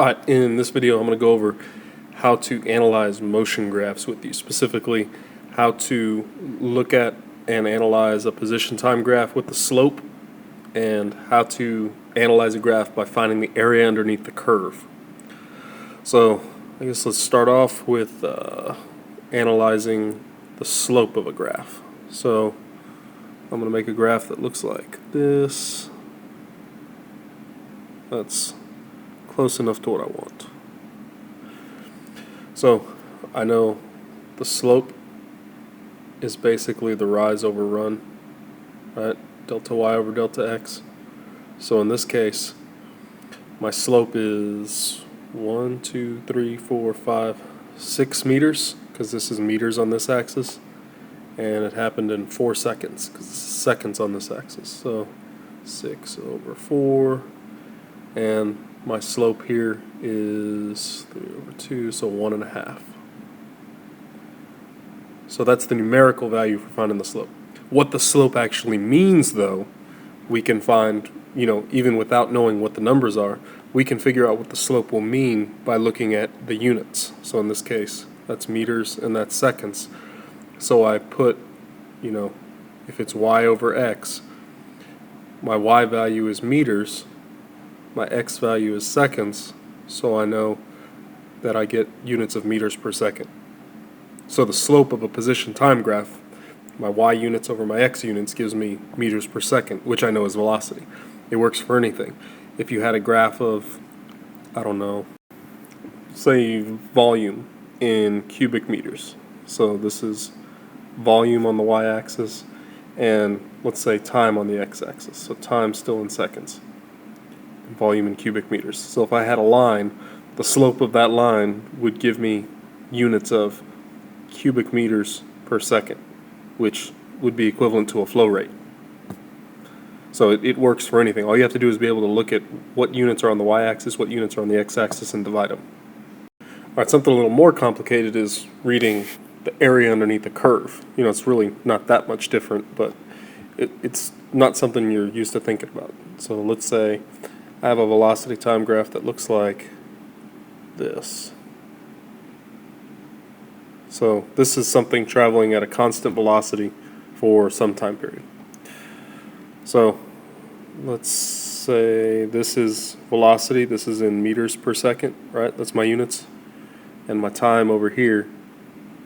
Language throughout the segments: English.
Alright, in this video I'm going to go over how to analyze motion graphs with you, specifically how to look at and analyze a position time graph with the slope, and how to analyze a graph by finding the area underneath the curve. So I guess let's start off with analyzing the slope of a graph. So I'm going to make a graph that looks like this. That's close enough to what I want. So I know the slope is basically the rise over run, right? Delta y over delta x. So in this case, my slope is 1, 2, 3, 4, 5, 6 meters, because this is meters on this axis, and it happened in 4 seconds, because this is seconds on this axis. So 6 over 4, and my slope here is 3 over 2, so 1.5. So that's the numerical value for finding the slope. What the slope actually means, though, we can find, even without knowing what the numbers are, we can figure out what the slope will mean by looking at the units. So in this case, that's meters and that's seconds. So I put, if it's y over x, my y value is meters, my x value is seconds, so I know that I get units of meters per second. So the slope of a position time graph, my y units over my x units, gives me meters per second, which I know is velocity. It works for anything. If you had a graph of, say volume in cubic meters. So this is volume on the y-axis, and let's say time on the x-axis. So time still in seconds. Volume in cubic meters. So if I had a line, the slope of that line would give me units of cubic meters per second, which would be equivalent to a flow rate. So it works for anything. All you have to do is be able to look at what units are on the y-axis, what units are on the x-axis, and divide them. Alright, something a little more complicated is reading the area underneath the curve. It's really not that much different, but it's not something you're used to thinking about. So let's say I have a velocity time graph that looks like this. So this is something traveling at a constant velocity for some time period. So let's say this is velocity, this is in meters per second, right? That's my units. And my time over here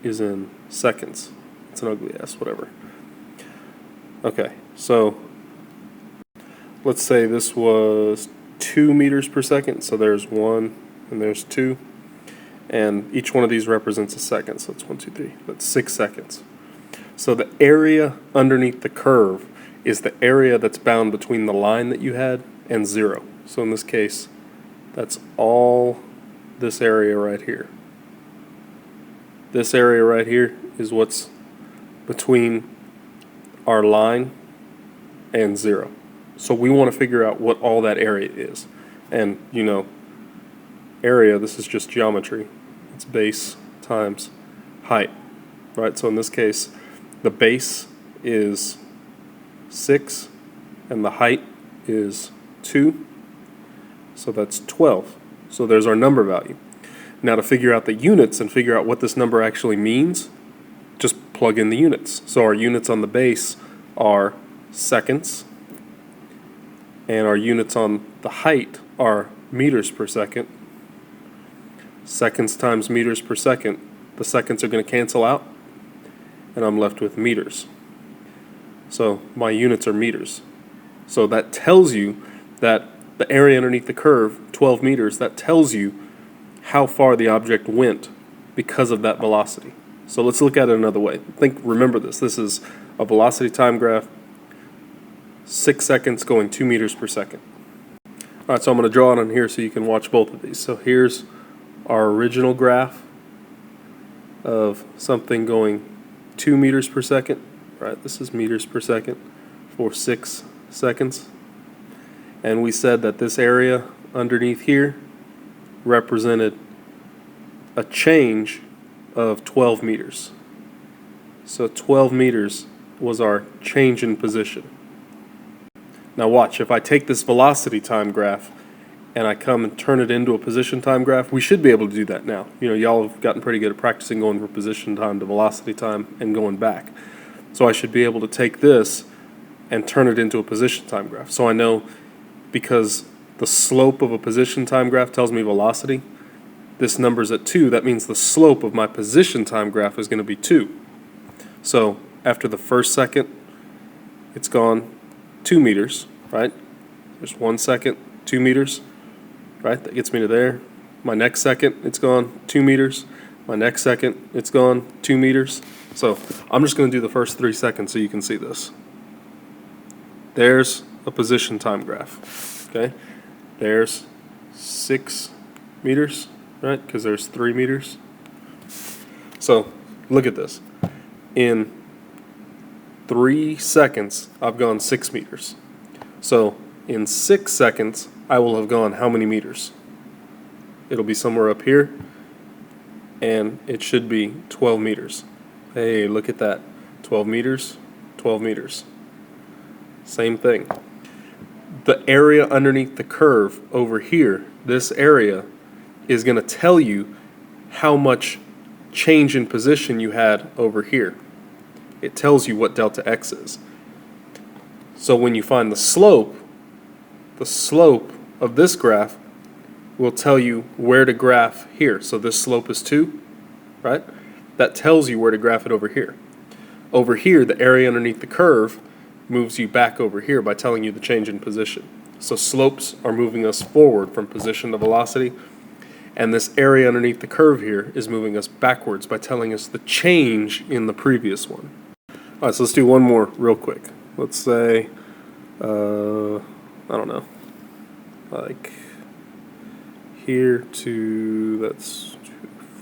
is in seconds. It's an ugly ass, whatever. Okay, so let's say this was 2 meters per second, so there's 1 and there's 2, and each one of these represents a second, so it's 1, 2, 3, that's 6 seconds. So the area underneath the curve is the area that's bound between the line that you had and 0. So in this case, that's all this area right here. This area right here is what's between our line and 0. So we want to figure out what all that area is. And, area, this is just geometry. It's base times height, right? So in this case, the base is 6 and the height is 2. So that's 12. So there's our number value. Now to figure out the units and figure out what this number actually means, just plug in the units. So our units on the base are seconds, and our units on the height are meters per second. Seconds times meters per second, the seconds are going to cancel out, and I'm left with meters. So my units are meters. So that tells you that the area underneath the curve, 12 meters, that tells you how far the object went because of that velocity. So let's look at it another way. Remember this. This is a velocity time graph, 6 seconds going 2 meters per second. Alright, so I'm going to draw it on here so you can watch both of these. So here's our original graph of something going 2 meters per second. Right, this is meters per second for 6 seconds. And we said that this area underneath here represented a change of 12 meters. So 12 meters was our change in position. Now watch, if I take this velocity time graph and I come and turn it into a position time graph, we should be able to do that now. You know, y'all have gotten pretty good at practicing going from position time to velocity time and going back. So I should be able to take this and turn it into a position time graph. So I know, because the slope of a position time graph tells me velocity, this number's at 2, that means the slope of my position time graph is going to be 2. So after the first second, it's gone 2 meters, right? There's 1 second, 2 meters, right? That gets me to there. My next second, it's gone 2 meters. My next second, it's gone 2 meters. So I'm just going to do the first 3 seconds so you can see this. There's a position time graph, okay? There's 6 meters, right? Because there's 3 meters. So look at this. In 3 seconds, I've gone 6 meters. So in 6 seconds, I will have gone how many meters? It'll be somewhere up here, and it should be 12 meters. Hey, look at that. 12 meters, 12 meters. Same thing. The area underneath the curve over here, this area, is going to tell you how much change in position you had over here. It tells you what delta x is. So when you find the slope of this graph will tell you where to graph here. So this slope is 2, right? That tells you where to graph it over here. Over here, the area underneath the curve moves you back over here by telling you the change in position. So slopes are moving us forward from position to velocity, and this area underneath the curve here is moving us backwards by telling us the change in the previous one. All right, so let's do one more real quick. Let's say, I don't know, like here to, that's 2,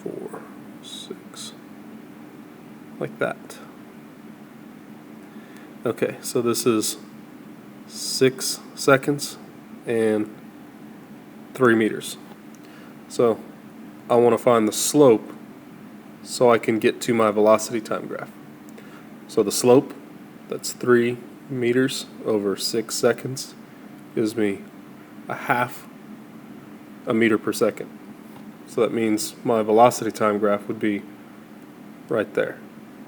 4, 6, like that. Okay, so this is 6 seconds and 3 meters. So I want to find the slope so I can get to my velocity time graph. So the slope, that's 3 meters over 6 seconds, gives me a half a meter per second. So that means my velocity time graph would be right there,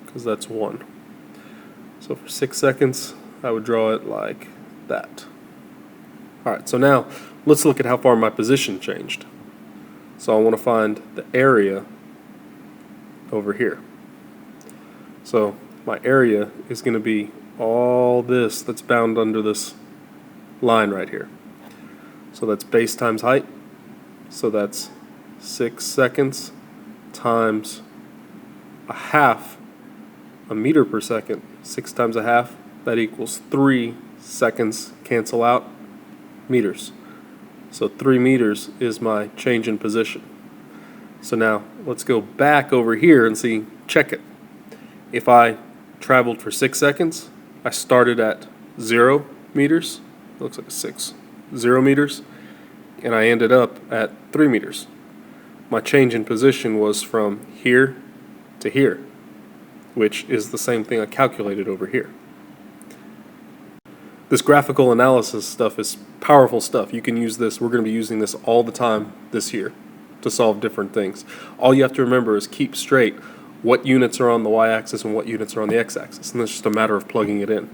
because that's 1. So for 6 seconds, I would draw it like that. All right, so now let's look at how far my position changed. So I want to find the area over here. So my area is going to be all this that's bound under this line right here. So that's base times height. So that's 6 seconds times a half a meter per second. 6 times a half, that equals 3 seconds, cancel out, meters. So 3 meters is my change in position. So now let's go back over here and see, check it. If I traveled for 6 seconds, I started at 0 meters, looks like a 6, 0 meters, and I ended up at 3 meters. My change in position was from here to here, which is the same thing I calculated over here. This graphical analysis stuff is powerful stuff. You can use this. We're going to be using this all the time this year to solve different things. All you have to remember is keep straight what units are on the y-axis and what units are on the x-axis, and it's just a matter of plugging it in.